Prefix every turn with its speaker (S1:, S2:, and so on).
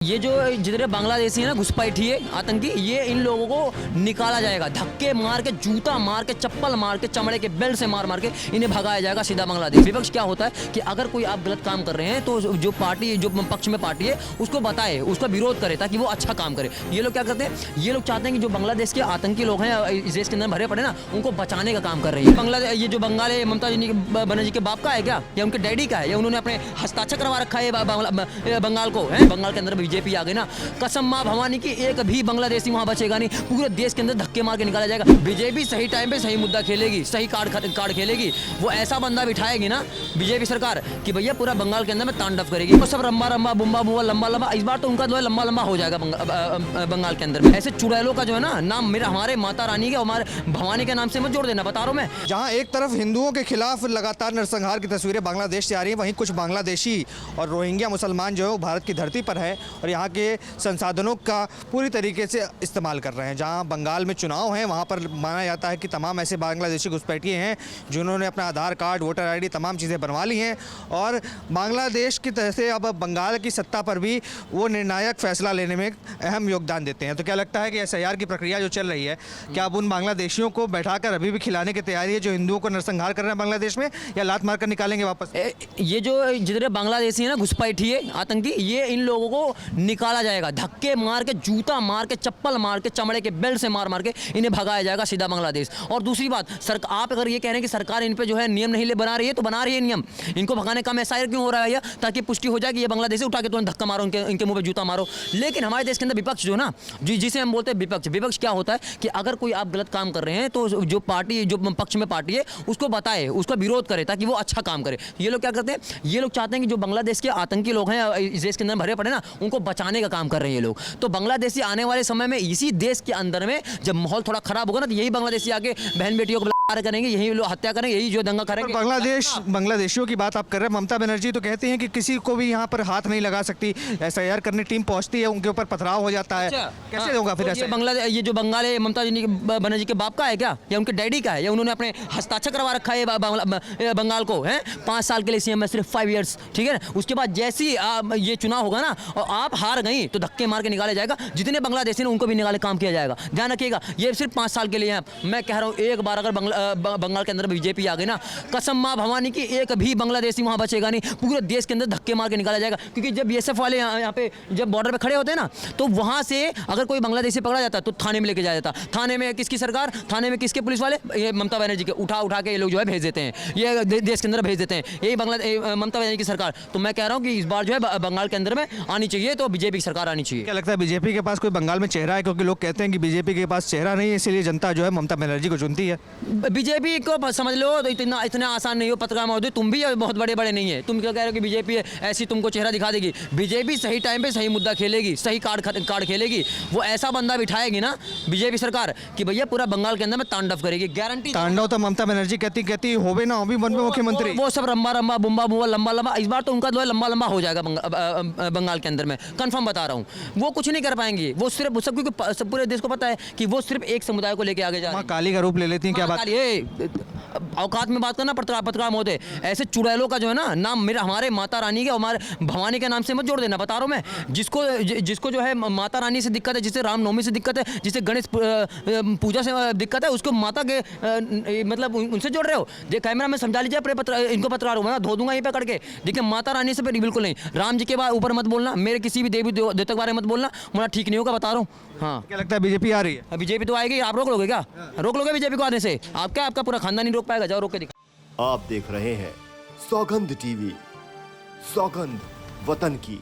S1: ये जो जितने बांग्लादेशी है ना घुसपैठी है आतंकी, ये इन लोगों को निकाला जाएगा, धक्के मार के, जूता मार के, चप्पल मार के, चमड़े के बेल्ट से मार मार के इन्हें भगाया जाएगा सीधा बांग्लादेश। विपक्ष क्या होता है कि अगर कोई आप गलत काम कर रहे हैं तो जो पार्टी, जो पक्ष में पार्टी है उसको बताए, उसका विरोध करे ताकि वो अच्छा काम करे। ये लोग क्या करते हैं, ये लोग चाहते हैं कि जो बांग्लादेश के आतंकी लोग हैं इस देश के अंदर भरे पड़े ना, उनको बचाने का काम कर रहे हैं। बांग्लादेश, ये जो बंगाल है, ममता बनर्जी के बाप का है क्या, या उनके डैडी का है, या उन्होंने अपने हस्ताक्षर करवा रखा है बंगाल को है। बंगाल के अंदर बीजेपी आ गई ना, कसम मां भवानी की एक भी बांग्लादेशी वहां बचेगा नहीं, पूरे देश के अंदर धक्के मार के निकाला जाएगा। बीजेपी सही टाइम पे सही मुद्दा खेलेगी, सही कार्ड खेलेगी, वो ऐसा बंदा बिठाएगी ना बीजेपी सरकार कि भैया पूरा बंगाल के अंदर में तांडव करेगी। वो सब रंबा रंबा बुम्बा बुम्बा लंबा लंबा, इस बार तो उनका जो है लंबा लंबा हो जाएगा बंगाल के अंदर में। ऐसे चुड़ैलों का जो है ना नाम मेरा, हमारे माता रानी के, हमारे भवानी के नाम से मत जोड़ देना, बता रहा हूं मैं।
S2: जहां एक तरफ हिंदुओं के खिलाफ लगातार नरसंहार की तस्वीरें बांग्लादेश से आ रही हैं, वहीं कुछ बांग्लादेशी और रोहिंग्या मुसलमान जो है वो भारत की धरती पर है और यहाँ के संसाधनों का पूरी तरीके से इस्तेमाल कर रहे हैं। जहां बंगाल में चुनाव हैं वहां पर माना जाता है कि तमाम ऐसे बांग्लादेशी घुसपैठिए हैं जिन्होंने अपना आधार कार्ड, वोटर आईडी, तमाम चीज़ें बनवा ली हैं और बांग्लादेश की तरह से अब बंगाल की सत्ता पर भी वो निर्णायक फैसला लेने में अहम योगदान देते हैं। तो क्या लगता है कि SIR की प्रक्रिया जो चल रही है, क्या अब उन बांग्लादेशियों को बैठाकर अभी भी खिलाने की तैयारी है जो हिंदुओं को नरसंहार कर रहे हैं बांग्लादेश में, या लात मार कर निकालेंगे वापस?
S1: ये जो जितने बांग्लादेशी है ना घुसपैठी है आतंकी, ये इन लोगों को निकाला जाएगा, धक्के मार के, जूता मार के, चप्पल मार के, चमड़े के बेल्ट से मार मार के इन्हें भगाया जाएगा सीधा बांग्लादेश। और दूसरी बात, आप अगर ये कह रहे हैं कि सरकार इन पे जो है नियम नहीं ले बना रही है, तो बना रही है नियम, इनको भगाने का SIR क्यों हो रहा है, ताकि पुष्टि हो जाए कि ये बांग्लादेशी, उठा के तुरंत धक्का मारो, इनके मुंह पे जूता मारो। लेकिन हमारे देश के अंदर विपक्ष जो ना, जिसे हम बोलते हैं विपक्ष क्या होता है कि अगर कोई आप गलत काम कर रहे हैं तो जो पार्टी, जो पक्ष में पार्टी है उसको बताए, उसका विरोध करे ताकि वो अच्छा काम करे। ये लोग क्या करते हैं, ये लोग चाहते हैं कि जो बांग्लादेश के आतंकी लोग हैं इस देश के अंदर भरे पड़े ना, उनको बचाने का काम कर रहे हैं ये लोग। तो बांग्लादेशी आने वाले समय में इसी देश के अंदर में जब माहौल थोड़ा खराब होगा ना, तो यही बांग्लादेशी आके बहन बेटियों को करेंगे, यही लोग हत्या करेंगे, यही जो दंगा करेंगे।
S2: बांग्लादेशियों की बात आप कर रहे हैं, ममता बनर्जी तो कहती हैं कि किसी को भी यहाँ पर हाथ नहीं लगा सकती, SIR करने टीम पहुंचती है, उनके ऊपर पथराव हो जाता है। कैसे होगा फिर ऐसा?
S1: ये जो बंगाल है, ममता बनर्जी के बाप का है क्या, या उनके डैडी का है, या उन्होंने अपने हस्ताक्षर करवा रखा है बंगाल को है 5 साल के लिए CM में, सिर्फ 5 ईयर्स, ठीक है ना। उसके बाद जैसे ही ये चुनाव होगा ना और आप हार गई तो धक्के मार के निकाला जाएगा, जितने बांग्लादेशी ने उनको भी निकाले काम किया जाएगा। ध्यान रखिएगा, ये सिर्फ 5 साल के लिए है। मैं कह रहा हूँ एक बार अगर बंगाल के अंदर बीजेपी आ गई ना, कसम मां भवानी की एक भी बांग्लादेशी वहां बचेगा नहीं, पूरे देश के अंदर धक्के मार के निकाला जाएगा। क्योंकि जब BSF वाले यहाँ पे जब बॉर्डर पे खड़े होते हैं ना, तो वहां से अगर कोई बांग्लादेशी पकड़ा जाता तो थाने में लेके जाया जाता। थाने में किसकी सरकार, थाने में किसके पुलिस वाले, ये ममता बनर्जी के उठा के ये लोग जो है भेज देते हैं, ये देश के अंदर भेज देते हैं, यही ममता बनर्जी की सरकार। तो मैं कह रहा हूँ कि इस बार जो है बंगाल के अंदर में आनी चाहिए, तो बीजेपी की सरकार आनी चाहिए।
S2: क्या लगता है बीजेपी के पास कोई बंगाल में चेहरा है? क्योंकि लोग कहते हैं कि बीजेपी के पास चेहरा नहीं है, इसलिए जनता जो है ममता बनर्जी को चुनती है।
S1: बीजेपी को समझ लो तो इतना आसान नहीं हो। पत्रकार महोदय, तुम भी बहुत बड़े नहीं है, तुम क्या कह रहे हो कि बीजेपी ऐसी तुमको चेहरा दिखा देगी? बीजेपी सही टाइम पे सही मुद्दा खेलेगी, सही कार्ड खेलेगी, वो ऐसा बंदा बिठाएगी ना बीजेपी सरकार कि भैया पूरा बंगाल के अंदर में तांडव करेगी, गारंटी।
S2: तांडव तो ममता बनर्जी कहती होवे ना होवे बन मुख्यमंत्री,
S1: वो सब रंबा रंबा बुम्बा बुम्बा लंबा लंबा, इस बार तो उनका जो है लंबा लंबा हो जाएगा बंगाल के अंदर में, कंफर्म बता रहा हूँ। वो कुछ नहीं कर पाएंगे, वो सिर्फ सब, क्योंकि पूरे देश को पता है कि वो सिर्फ एक समुदाय को लेके आगे जा रहे हैं।
S2: काली का रूप ले लेती हैं, क्या बात?
S1: औकात में बात करना पत्रकार महोदय, ऐसे चुड़ैलों का जो है ना नाम मेरा, हमारे माता रानी के, हमारे भवानी के नाम से मत जोड़ देना, बता रहा हूँ मैं। जिसको जो है माता रानी से दिक्कत है, जिसे रामनवमी से दिक्कत है, जिसे गणेश पूजा से दिक्कत है, उसको माता के मतलब उनसे जोड़ रहे हो। ये कैमरा में समझा लीजिए, इनको पत्रकार हूँ मैं, धो दूंगा यहीं पे करके। देखिए माता रानी से बिल्कुल नहीं, राम जी के ऊपर मत बोलना, मेरे किसी भी देवी देवता के बारे में मत बोलना, मुझे ठीक नहीं होगा, बता रहा हूँ। हाँ,
S2: क्या लगता है बीजेपी आ रही है?
S1: बीजेपी तो आएगी, आप रोक लोगे क्या? रोक लोगे बीजेपी को आने से? आपका पूरा खानदान नहीं रोक पाएगा, जाओ रोक के दिखा।
S3: आप देख रहे हैं सौगंध TV, सौगंध वतन की।